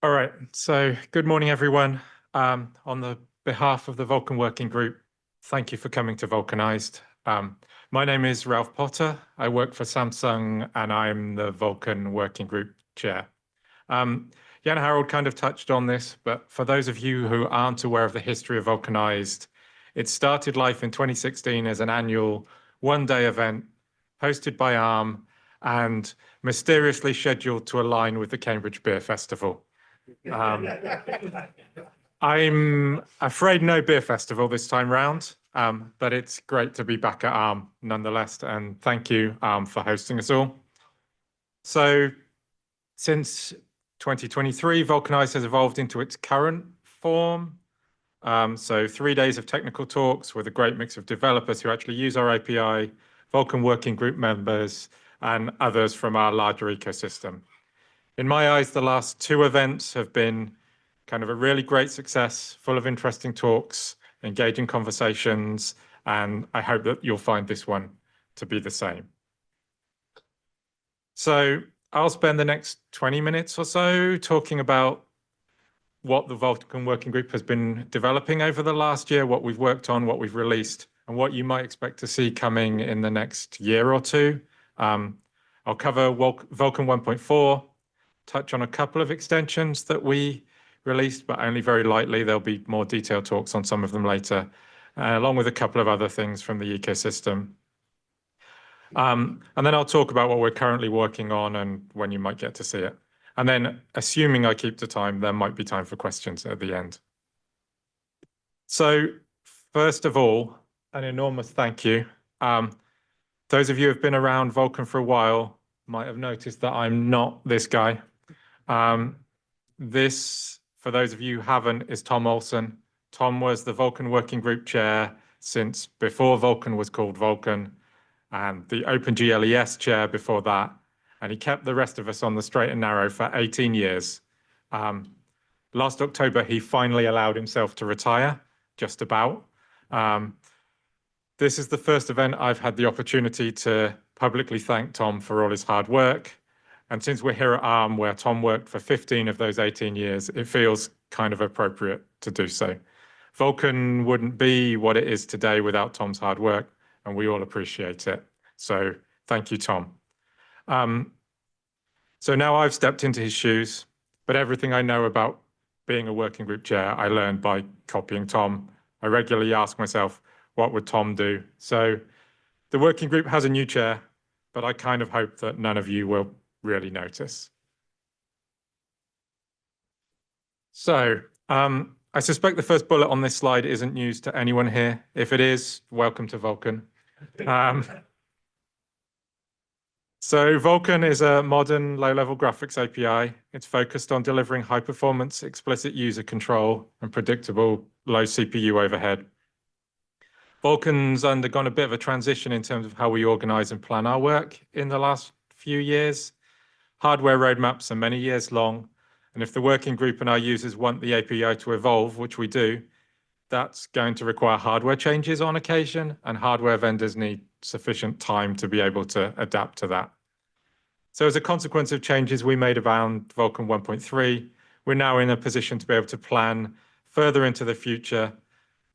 All right, so good morning, everyone. On the behalf of the Vulkan Working Group, thank you for coming to Vulkanised. My name is Ralph Potter. I work for Samsung and I'm the Vulkan Working Group Chair. Jan Harold kind of touched on this, but for those of you who aren't aware of the history of Vulkanised, it started life in 2016 as an annual one-day event hosted by ARM and mysteriously scheduled to align with the Cambridge Beer Festival. I'm afraid no beer festival this time round, but it's great to be back at ARM nonetheless, and thank you, ARM, for hosting us all. So since 2023, Vulkanised has evolved into its current form. So 3 days of technical talks with a great mix of developers who actually use our API, Vulkan Working Group members, and others from our larger ecosystem. In my eyes, the last two events have been kind of a really great success, full of interesting talks, engaging conversations, and I hope that you'll find this one to be the same. So I'll spend the next 20 minutes or so talking about what the Vulkan Working Group has been developing over the last year, what we've worked on, what we've released, and what you might expect to see coming in the next year or two. I'll cover Vulkan 1.4, touch on a couple of extensions that we released, but only very lightly. There'll be more detailed talks on some of them later, along with a couple of other things from the ecosystem. And then I'll talk about what we're currently working on and when you might get to see it. And then, assuming I keep to time, there might be time for questions at the end. So first of all, an enormous thank you. Those of you who have been around Vulkan for a while might have noticed that I'm not this guy. This, for those of you who haven't, is Tom Olsen. Tom was the Vulkan Working Group Chair since before Vulkan was called Vulkan, and the OpenGLES Chair before that. And he kept the rest of us on the straight and narrow for 18 years. Last October, he finally allowed himself to retire, just about. This is the first event I've had the opportunity to publicly thank Tom for all his hard work. And since we're here at ARM, where Tom worked for 15 of those 18 years, it feels kind of appropriate to do so. Vulkan wouldn't be what it is today without Tom's hard work, and we all appreciate it. So thank you, Tom. So now I've stepped into his shoes, but everything I know about being a working group chair, I learned by copying Tom. I regularly ask myself, what would Tom do? So the working group has a new chair, but I kind of hope that none of you will really notice. So I suspect the first bullet on this slide isn't news to anyone here. If it is, welcome to Vulkan. So Vulkan is a modern low-level graphics API. It's focused on delivering high-performance, explicit user control and predictable low CPU overhead. Vulkan's undergone a bit of a transition in terms of how we organize and plan our work in the last few years. Hardware roadmaps are many years long, and if the working group and our users want the API to evolve, which we do, that's going to require hardware changes on occasion, and hardware vendors need sufficient time to be able to adapt to that. So as a consequence of changes we made around Vulkan 1.3, we're now in a position to be able to plan further into the future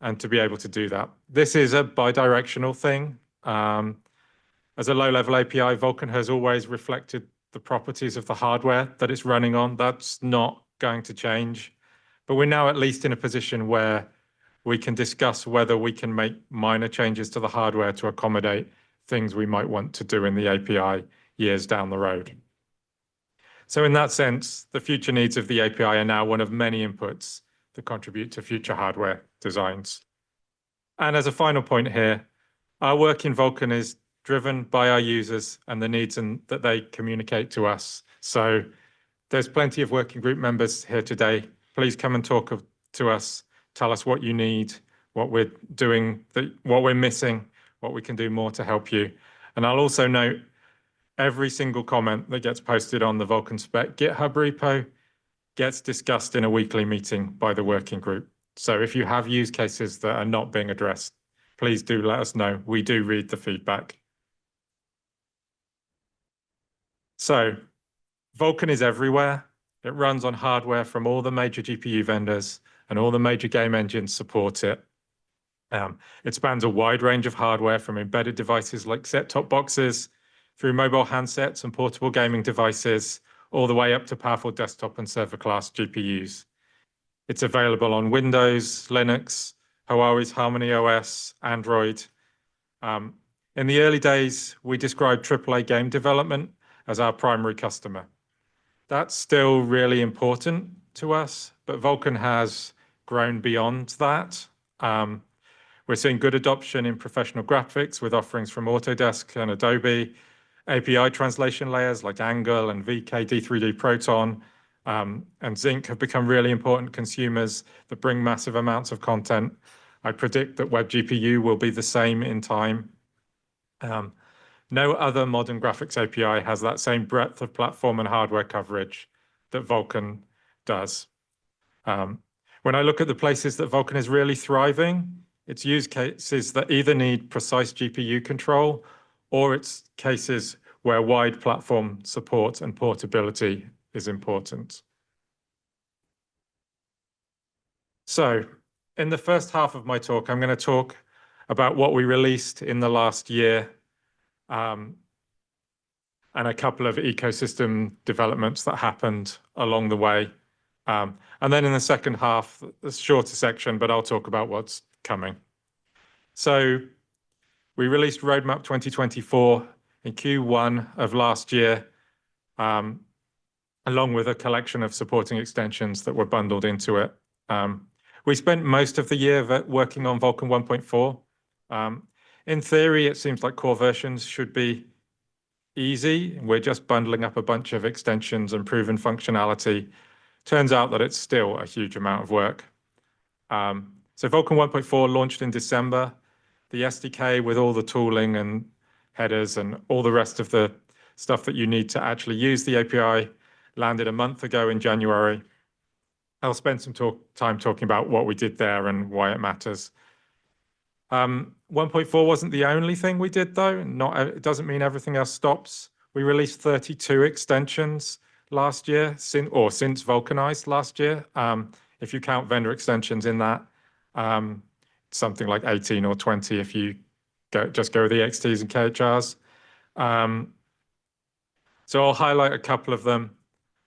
and to be able to do that. This is a bi-directional thing. As a low-level API, Vulkan has always reflected the properties of the hardware that it's running on. That's not going to change. But we're now at least in a position where we can discuss whether we can make minor changes to the hardware to accommodate things we might want to do in the API years down the road. So in that sense, the future needs of the API are now one of many inputs that contribute to future hardware designs. And as a final point here, our work in Vulkan is driven by our users and the needs that they communicate to us. So there's plenty of working group members here today. Please come and talk to us. Tell us what you need, what we're doing, what we're missing, what we can do more to help you. And I'll also note every single comment that gets posted on the Vulkan Spec GitHub repo gets discussed in a weekly meeting by the working group. So if you have use cases that are not being addressed, please do let us know. We do read the feedback. So Vulkan is everywhere. It runs on hardware from all the major GPU vendors, and all the major game engines support it. It spans a wide range of hardware from embedded devices like set-top boxes, through mobile handsets and portable gaming devices, all the way up to powerful desktop and server-class GPUs. It's available on Windows, Linux, Huawei's Harmony OS, Android. In the early days, we described AAA game development as our primary customer. That's still really important to us, but Vulkan has grown beyond that. We're seeing good adoption in professional graphics with offerings from Autodesk and Adobe. API translation layers like Angle and VK D3D Proton and Zinc have become really important consumers that bring massive amounts of content. I predict that Web GPU will be the same in time. No other modern graphics API has that same breadth of platform and hardware coverage that Vulkan does. When I look at the places that Vulkan is really thriving, it's use cases that either need precise GPU control or it's cases where wide platform support and portability is important. So in the first half of my talk, I'm going to talk about what we released in the last year and a couple of ecosystem developments that happened along the way. And then in the second half, a shorter section, but I'll talk about what's coming. So we released Roadmap 2024 in Q1 of last year, along with a collection of supporting extensions that were bundled into it. We spent most of the year working on Vulkan 1.4. In theory, it seems like core versions should be easy. We're just bundling up a bunch of extensions and proven functionality. Turns out that it's still a huge amount of work. So Vulkan 1.4 launched in December. The SDK with all the tooling and headers and all the rest of the stuff that you need to actually use the API landed a month ago in January. I'll spend some time talking about what we did there and why it matters. 1.4 wasn't the only thing we did, though. It doesn't mean everything else stops. We released 32 extensions last year, since Vulkanized last year. If you count vendor extensions in that, something like 18 or 20 if you just go with the XTs and KHRs. So I'll highlight a couple of them.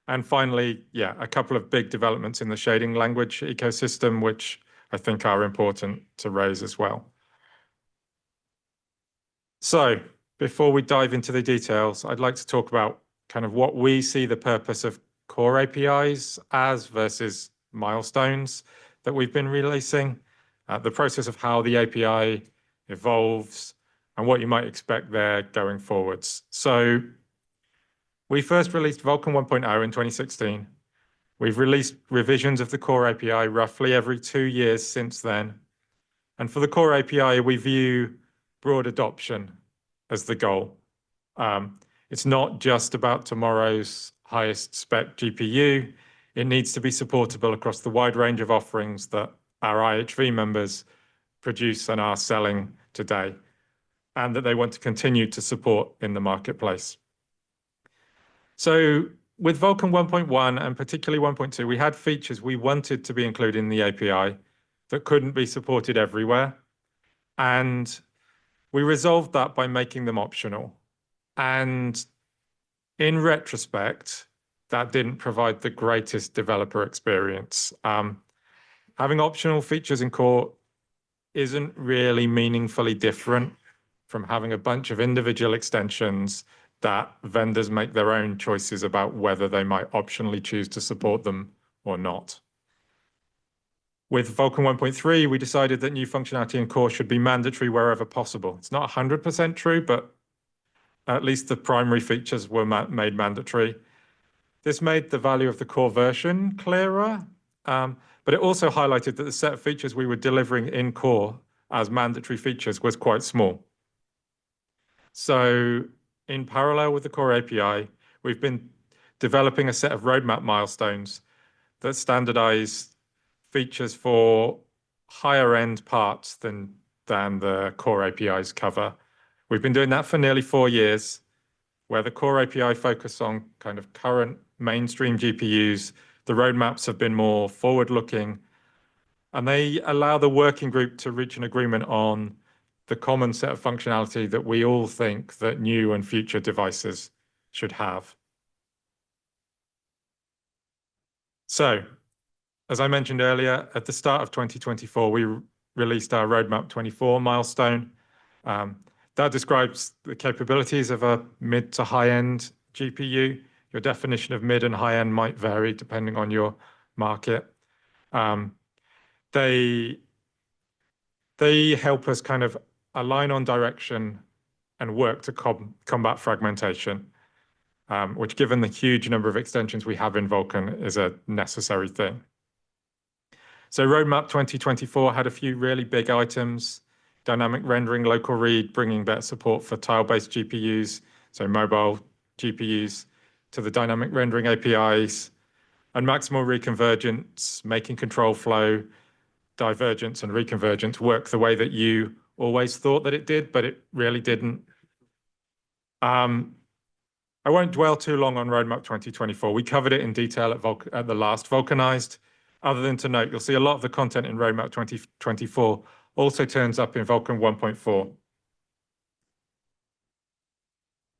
And finally, a couple of big developments in the shading language ecosystem, which I think are important to raise as well. So before we dive into the details, I'd like to talk about kind of what we see the purpose of core APIs as versus milestones that we've been releasing, the process of how the API evolves, and what you might expect there going forwards. So we first released Vulkan 1.0 in 2016. We've released revisions of the core API roughly every 2 years since then. And for the core API, we view broad adoption as the goal. It's not just about tomorrow's highest spec GPU. It needs to be supportable across the wide range of offerings that our IHV members produce and are selling today, and that they want to continue to support in the marketplace. So with Vulkan 1.1 and particularly 1.2, we had features we wanted to be included in the API that couldn't be supported everywhere. And we resolved that by making them optional. And in retrospect, that didn't provide the greatest developer experience. Having optional features in core isn't really meaningfully different from having a bunch of individual extensions that vendors make their own choices about whether they might optionally choose to support them or not. With Vulkan 1.3, we decided that new functionality in core should be mandatory wherever possible. It's not 100% true, but at least the primary features were made mandatory. This made the value of the core version clearer, but it also highlighted that the set of features we were delivering in core as mandatory features was quite small. So in parallel with the core API, we've been developing a set of roadmap milestones that standardize features for higher end parts than the core APIs cover. We've been doing that for nearly 4 years, where the core API focus on kind of current mainstream GPUs. The roadmaps have been more forward-looking, and they allow the working group to reach an agreement on the common set of functionality that we all think that new and future devices should have. So, as I mentioned earlier, at the start of 2024, we released our Roadmap 24 milestone. That describes the capabilities of a mid to high-end GPU. Your definition of mid and high-end might vary depending on your market. They help us kind of align on direction and work to combat fragmentation, which, given the huge number of extensions we have in Vulkan, is a necessary thing. So Roadmap 2024 had a few really big items: dynamic rendering, local read, bringing better support for tile-based GPUs, so mobile GPUs, to the dynamic rendering APIs, and maximal reconvergence, making control flow, divergence, and reconvergence work the way that you always thought that it did, but it really didn't. I won't dwell too long on Roadmap 2024. We covered it in detail at the last Vulkanised. Other than to note, you'll see a lot of the content in Roadmap 2024 also turns up in Vulkan 1.4.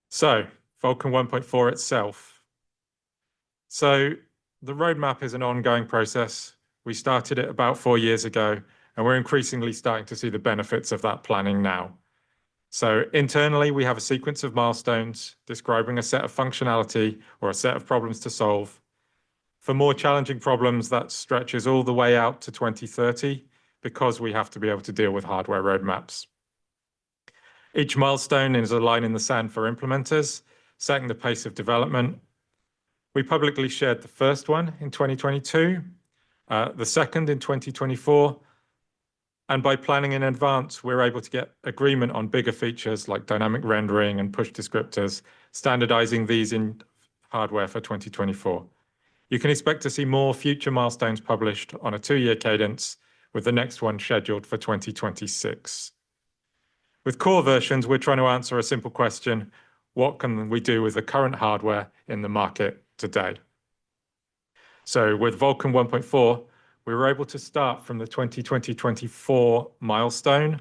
So, Vulkan 1.4 itself. So, the roadmap is an ongoing process. We started it about 4 years ago, and we're increasingly starting to see the benefits of that planning now. So internally, we have a sequence of milestones describing a set of functionality or a set of problems to solve. For more challenging problems, that stretches all the way out to 2030 because we have to be able to deal with hardware roadmaps. Each milestone is a line in the sand for implementers, setting the pace of development. We publicly shared the first one in 2022, the second in 2024, and by planning in advance, we're able to get agreement on bigger features like dynamic rendering and push descriptors, standardizing these in hardware for 2024. You can expect to see more future milestones published on a 2-year cadence, with the next one scheduled for 2026. With core versions, we're trying to answer a simple question: what can we do with the current hardware in the market today? So with Vulkan 1.4, we were able to start from the 2020-24 milestone,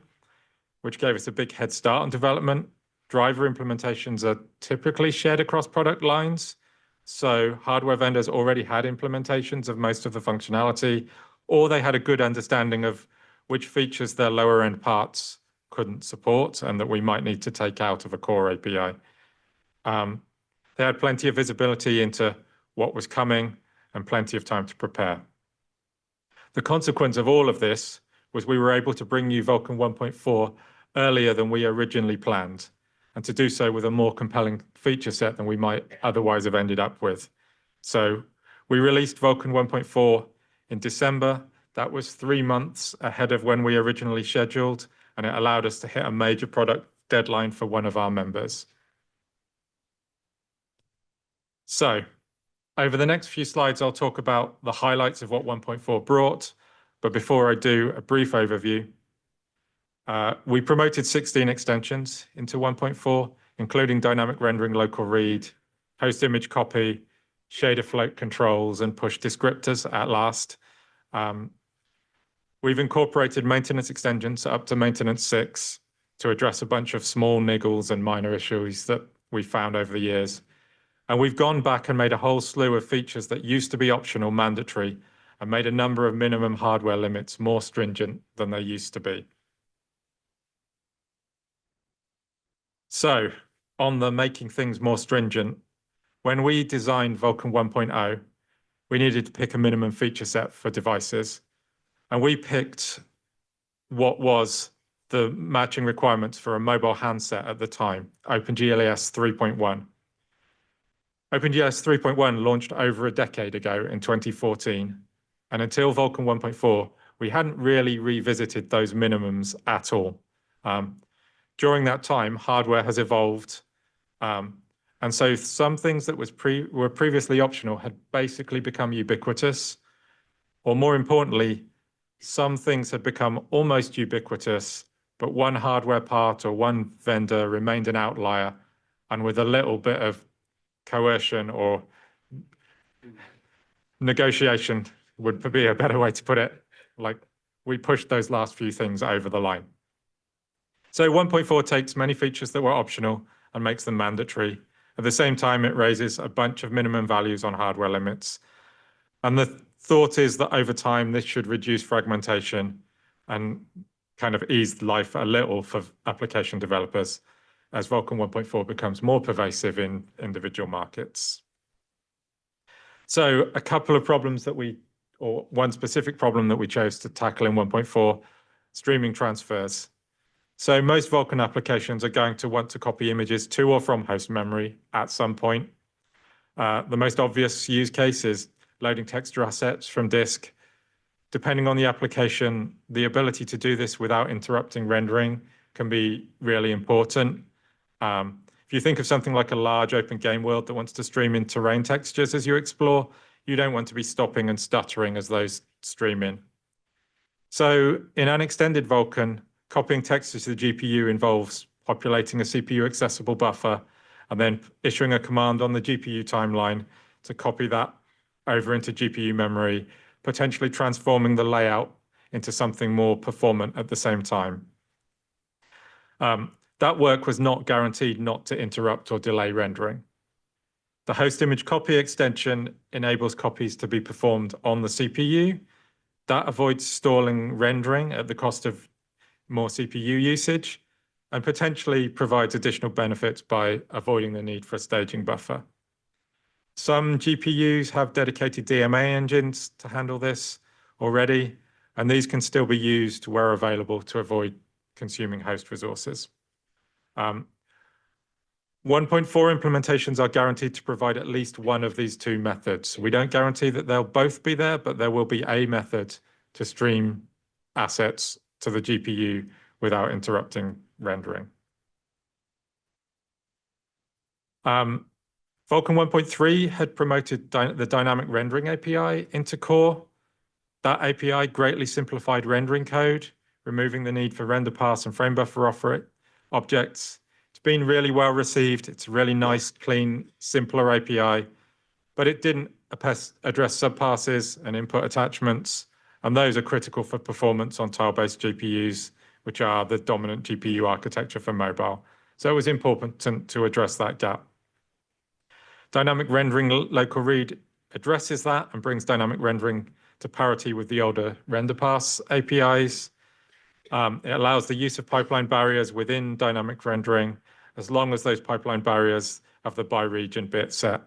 which gave us a big head start on development. Driver implementations are typically shared across product lines, so hardware vendors already had implementations of most of the functionality, or they had a good understanding of which features their lower-end parts couldn't support and that we might need to take out of a core API. They had plenty of visibility into what was coming and plenty of time to prepare. The consequence of all of this was we were able to bring you Vulkan 1.4 earlier than we originally planned, and to do so with a more compelling feature set than we might otherwise have ended up with. So we released Vulkan 1.4 in December. That was 3 months ahead of when we originally scheduled, and it allowed us to hit a major product deadline for one of our members. So over the next few slides, I'll talk about the highlights of what 1.4 brought. But before I do, a brief overview. We promoted 16 extensions into 1.4, including dynamic rendering, local read, host image copy, shader float controls, and push descriptors at last. We've incorporated maintenance extensions up to maintenance 6 to address a bunch of small niggles and minor issues that we found over the years. And we've gone back and made a whole slew of features that used to be optional mandatory and made a number of minimum hardware limits more stringent than they used to be. So on the making things more stringent, when we designed Vulkan 1.0, we needed to pick a minimum feature set for devices. And we picked what was the matching requirements for a mobile handset at the time, OpenGLES 3.1. OpenGLES 3.1 launched over a decade ago in 2014, and until Vulkan 1.4, we hadn't really revisited those minimums at all. During that time, hardware has evolved, and so some things that were previously optional had basically become ubiquitous, or more importantly, some things had become almost ubiquitous, but one hardware part or one vendor remained an outlier, and with a little bit of coercion or negotiation would be a better way to put it. Like we pushed those last few things over the line. So 1.4 takes many features that were optional and makes them mandatory. At the same time, it raises a bunch of minimum values on hardware limits. And the thought is that over time, this should reduce fragmentation and kind of ease life a little for application developers as Vulkan 1.4 becomes more pervasive in individual markets. So a couple of problems or one specific problem that we chose to tackle in 1.4, streaming transfers. So most Vulkan applications are going to want to copy images to or from host memory at some point. The most obvious use case is loading texture assets from disk. Depending on the application, the ability to do this without interrupting rendering can be really important. If you think of something like a large open game world that wants to stream in terrain textures as you explore, you don't want to be stopping and stuttering as those stream in. So in an extended Vulkan, copying textures to the GPU involves populating a CPU accessible buffer and then issuing a command on the GPU timeline to copy that over into GPU memory, potentially transforming the layout into something more performant at the same time. That work was not guaranteed not to interrupt or delay rendering. The host image copy extension enables copies to be performed on the CPU. That avoids stalling rendering at the cost of more CPU usage and potentially provides additional benefits by avoiding the need for a staging buffer. Some GPUs have dedicated DMA engines to handle this already, and these can still be used where available to avoid consuming host resources. 1.4 implementations are guaranteed to provide at least one of these two methods. We don't guarantee that they'll both be there, but there will be a method to stream assets to the GPU without interrupting rendering. Vulkan 1.3 had promoted the dynamic rendering API into core. That API greatly simplified rendering code, removing the need for render pass and frame buffer objects. It's been really well received. It's a really nice, clean, simpler API, but it didn't address subpasses and input attachments, and those are critical for performance on tile-based GPUs, which are the dominant GPU architecture for mobile. So it was important to address that gap. Dynamic rendering local read addresses that and brings dynamic rendering to parity with the older render pass APIs. It allows the use of pipeline barriers within dynamic rendering, as long as those pipeline barriers have the by region bit set.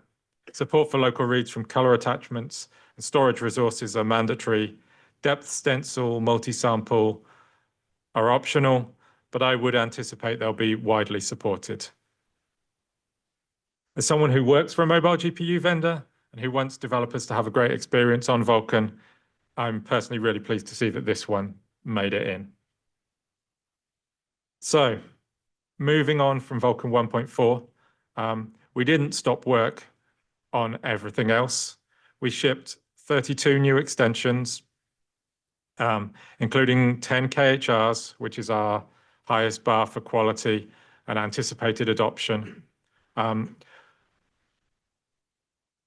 Support for local reads from color attachments and storage resources are mandatory. Depth stencil, multi-sample are optional, but I would anticipate they'll be widely supported. As someone who works for a mobile GPU vendor and who wants developers to have a great experience on Vulkan, I'm personally really pleased to see that this one made it in. So moving on from Vulkan 1.4, we didn't stop work on everything else. We shipped 32 new extensions, including 10 KHRs, which is our highest bar for quality and anticipated adoption.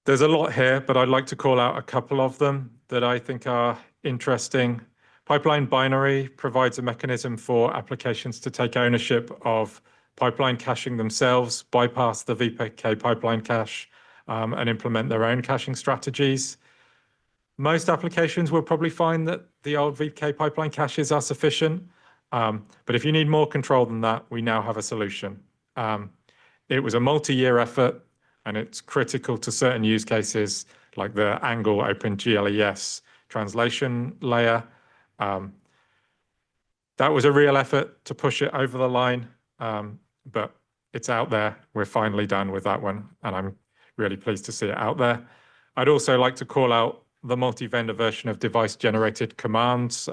There's a lot here, but I'd like to call out a couple of them that I think are interesting. Pipeline binary provides a mechanism for applications to take ownership of pipeline caching themselves, bypass the VK pipeline cache, and implement their own caching strategies. Most applications will probably find that the old VK pipeline caches are sufficient, but if you need more control than that, we now have a solution. It was a multi-year effort, and it's critical to certain use cases like the Angle OpenGLES translation layer. That was a real effort to push it over the line, but it's out there. We're finally done with that one, and I'm really pleased to see it out there. I'd also like to call out the multi-vendor version of device-generated commands,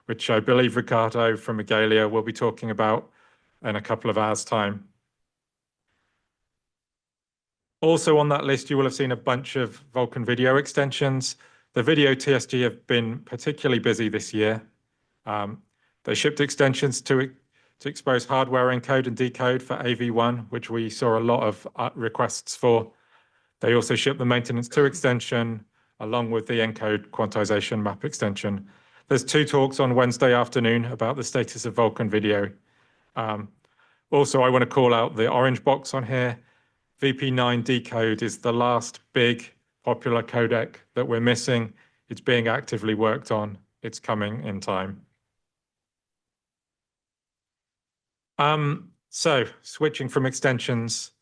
which I believe Ricardo from Igalia will be talking about in a couple of hours' time. Also on that list, you will have seen a bunch of Vulkan video extensions. The video TSG have been particularly busy this year. They shipped extensions to expose hardware encode and decode for AV1, which we saw a lot of requests for. They also ship the maintenance 2 extension along with the encode quantization map extension. There's 2 talks on Wednesday afternoon about the status of Vulkan video. Also, I want to call out the orange box on here. VP9 decode is the last big popular codec that we're missing. It's being actively worked on. It's coming in time. So switching from extensions,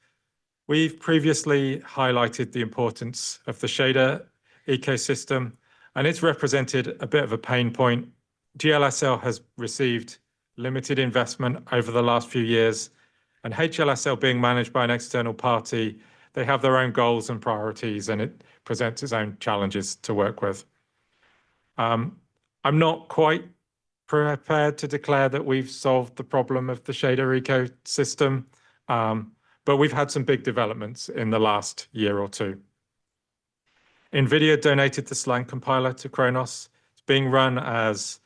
we've previously highlighted the importance of the shader ecosystem, and it's represented a bit of a pain point. GLSL has received limited investment over the last few years, and HLSL being managed by an external party, they have their own goals and priorities, and it presents its own challenges to work with. I'm not quite prepared to declare that we've solved the problem of the shader ecosystem, but we've had some big developments in the last year or two. NVIDIA donated the Slang compiler to Khronos. It's being run as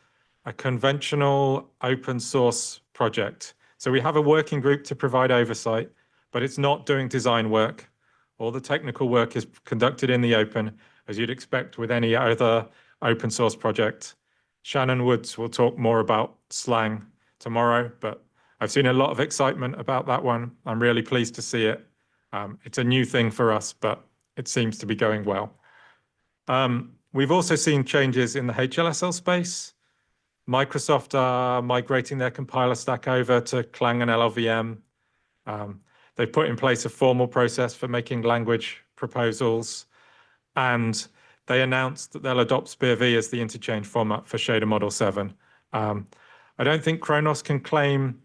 a conventional open source project. So we have a working group to provide oversight, but it's not doing design work. All the technical work is conducted in the open, as you'd expect with any other open source project. Shannon Woods will talk more about Slang tomorrow, but I've seen a lot of excitement about that one. I'm really pleased to see it. It's a new thing for us, but it seems to be going well. We've also seen changes in the HLSL space. Microsoft are migrating their compiler stack over to Clang and LLVM. They've put in place a formal process for making language proposals, and they announced that they'll adopt SPIR-V as the interchange format for Shader Model 7. I don't think Khronos can claim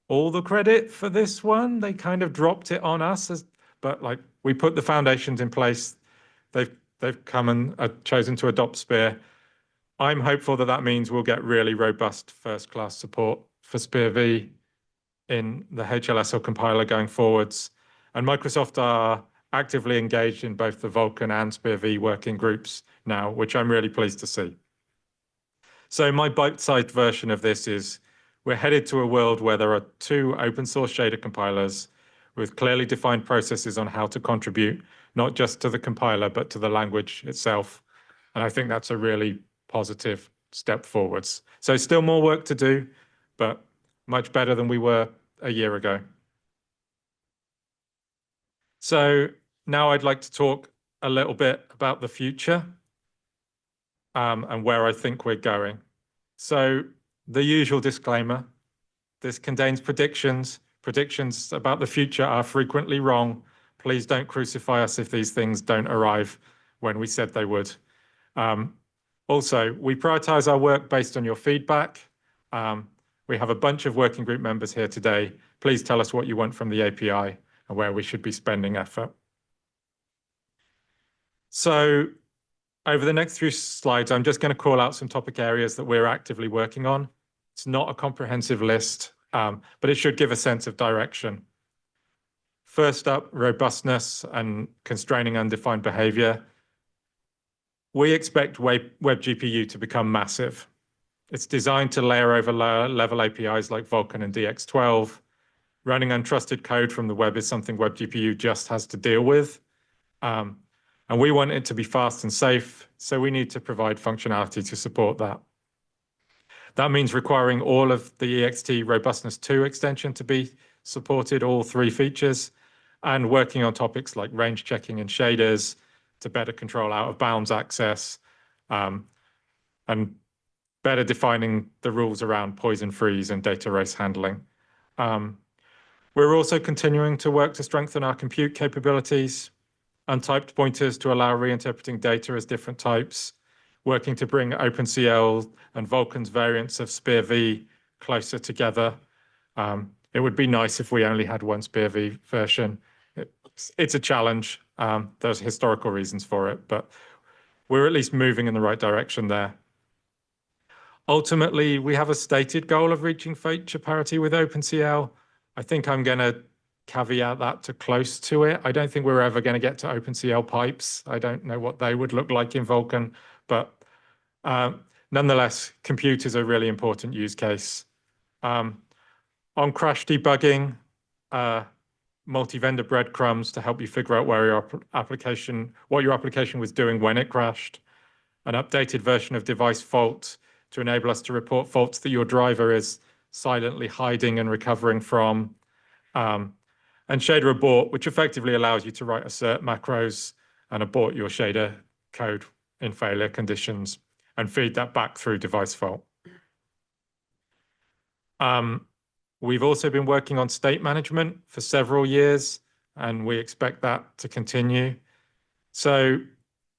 all the credit for this one. They kind of dropped it on us, but like we put the foundations in place. They've come and chosen to adopt SPIR. I'm hopeful that that means we'll get really robust first-class support for SPIR-V in the HLSL compiler going forwards. And Microsoft are actively engaged in both the Vulkan and SPIR-V working groups now, which I'm really pleased to see. So my bite-sized version of this is we're headed to a world where there are 2 open source shader compilers with clearly defined processes on how to contribute, not just to the compiler, but to the language itself. And I think that's a really positive step forwards. So still more work to do, but much better than we were a year ago. So now I'd like to talk a little bit about the future and where I think we're going. So the usual disclaimer, this contains predictions. Predictions about the future are frequently wrong. Please don't crucify us if these things don't arrive when we said they would. Also, we prioritize our work based on your feedback. We have a bunch of working group members here today. Please tell us what you want from the API and where we should be spending effort. So over the next few slides, I'm just going to call out some topic areas that we're actively working on. It's not a comprehensive list, but it should give a sense of direction. First up, robustness and constraining undefined behavior. We expect Web GPU to become massive. It's designed to layer over lower level APIs like Vulkan and DX12. Running untrusted code from the web is something Web GPU just has to deal with. And we want it to be fast and safe, so we need to provide functionality to support that. That means requiring all of the EXT Robustness 2 extension to be supported, all 3 features, and working on topics like range checking and shaders to better control out-of-bounds access, and better defining the rules around poison freeze and data race handling. We're also continuing to work to strengthen our compute capabilities, untyped pointers to allow reinterpreting data as different types, working to bring OpenCL and Vulkan's variants of SPIR-V closer together. It would be nice if we only had one SPIR-V version. It's a challenge. There's historical reasons for it, but we're at least moving in the right direction there. Ultimately, we have a stated goal of reaching feature parity with OpenCL. I think I'm going to caveat that to close to it. I don't think we're ever going to get to OpenCL pipes. I don't know what they would look like in Vulkan, but nonetheless, compute is a really important use case. On crash debugging, multi-vendor breadcrumbs to help you figure out where what your application was doing when it crashed, an updated version of device fault to enable us to report faults that your driver is silently hiding and recovering from, and shader abort, which effectively allows you to write assert macros and abort your shader code in failure conditions and feed that back through device fault. We've also been working on state management for several years, and we expect that to continue. So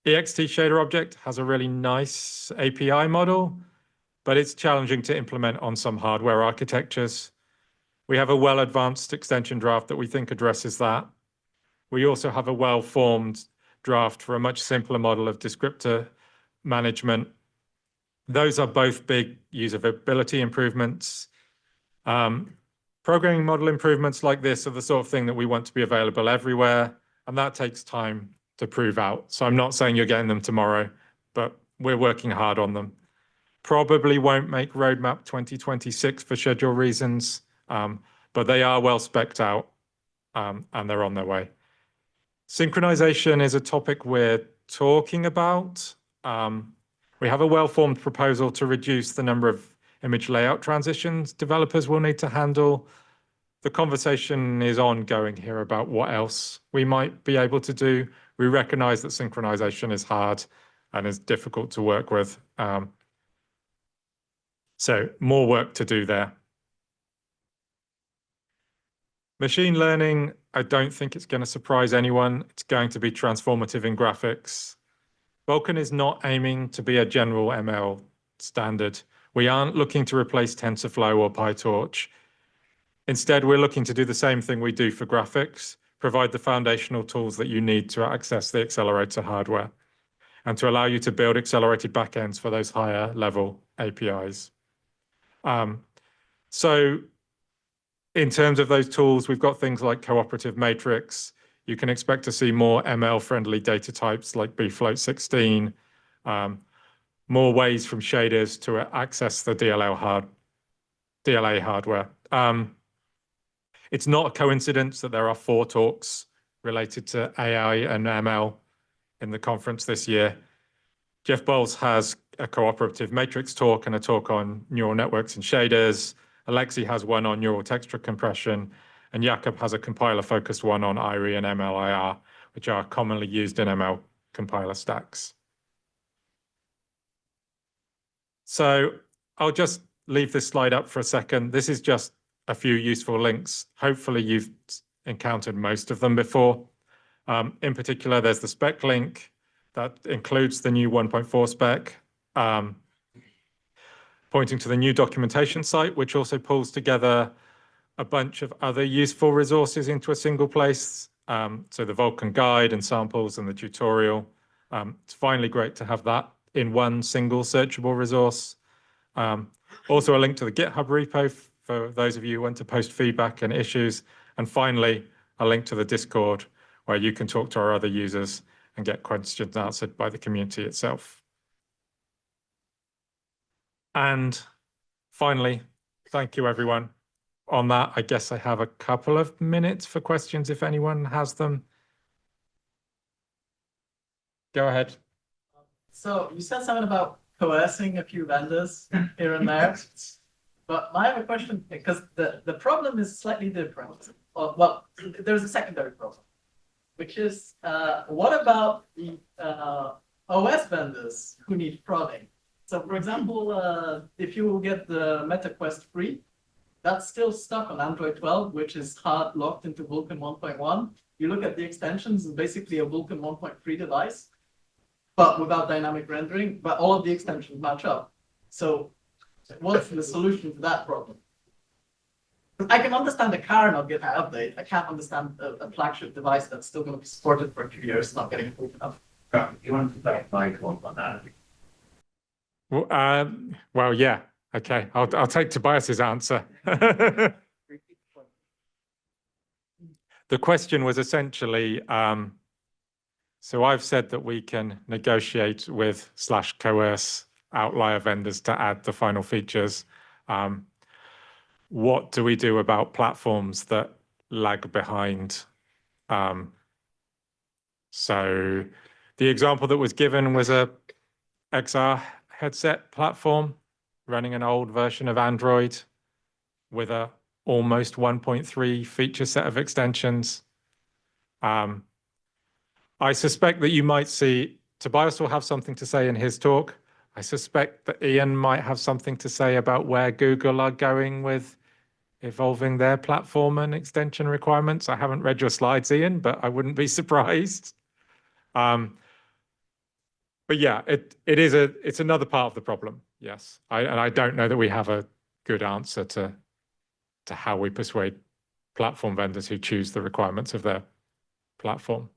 ext shader object has a really nice API model, but it's challenging to implement on some hardware architectures. We have a well-advanced extension draft that we think addresses that. We also have a well-formed draft for a much simpler model of descriptor management. Those are both big usability improvements. Programming model improvements like this are the sort of thing that we want to be available everywhere, and that takes time to prove out. So I'm not saying you're getting them tomorrow, but we're working hard on them. Probably won't make roadmap 2026 for schedule reasons, but they are well spec'd out, and they're on their way. Synchronization is a topic we're talking about. We have a well-formed proposal to reduce the number of image layout transitions developers will need to handle. The conversation is ongoing here about what else we might be able to do. We recognize that synchronization is hard and is difficult to work with. So more work to do there. Machine learning, I don't think it's going to surprise anyone. It's going to be transformative in graphics. Vulkan is not aiming to be a general ML standard. We aren't looking to replace TensorFlow or PyTorch. Instead, we're looking to do the same thing we do for graphics, provide the foundational tools that you need to access the accelerator hardware, and to allow you to build accelerated backends for those higher level APIs. So in terms of those tools, we've got things like cooperative matrix. You can expect to see more ML-friendly data types like bfloat16, more ways from shaders to access the DLA hardware. It's not a coincidence that there are 4 talks related to AI and ML in the conference this year. Jeff Bowles has a cooperative matrix talk and a talk on neural networks and shaders. Alexei has one on neural texture compression, and Jakob has a compiler-focused one on IRI and MLIR, which are commonly used in ML compiler stacks. So I'll just leave this slide up for a second. This is just a few useful links. Hopefully you've encountered most of them before. In particular, there's the spec link that includes the new 1.4 spec, pointing to the new documentation site, which also pulls together a bunch of other useful resources into a single place. So the Vulkan guide and samples and the tutorial. It's finally great to have that in one single searchable resource. Also a link to the GitHub repo for those of you who want to post feedback and issues. And finally, a link to the Discord where you can talk to our other users and get questions answered by the community itself. And finally, thank you, everyone. On that, I guess I have a couple of minutes for questions if anyone has them. Go ahead. So you said something about coercing a few vendors here and there. But I have a question, because the problem is slightly different. Well, there's a secondary problem, which is what about the OS vendors who need prodding? So for example, if you get the MetaQuest free, that's still stuck on Android 12, which is hard locked into Vulkan 1.1. You look at the extensions, it's basically a Vulkan 1.3 device, but without dynamic rendering, but all of the extensions match up. So what's the solution to that problem? I can understand the car not getting an update. I can't understand a flagship device that's still going to be supported for a few years not getting improved enough. You want to clarify on that? Well, yeah. Okay, I'll take Tobias's answer. The question was essentially, so I've said that we can negotiate with / coerce outlier vendors to add the final features. What do we do about platforms that lag behind. So the example that was given was a XR headset platform running an old version of Android with a almost 1.3 feature set of extensions. I suspect that you might see Tobias will have something to say in his talk. I suspect that Ian might have something to say about where Google are going with evolving their platform and extension requirements. I haven't read your slides, Ian, but I wouldn't be surprised. But yeah, it's another part of the problem. Yes, and I don't know that we have a good answer to how we persuade platform vendors who choose the requirements of their platform.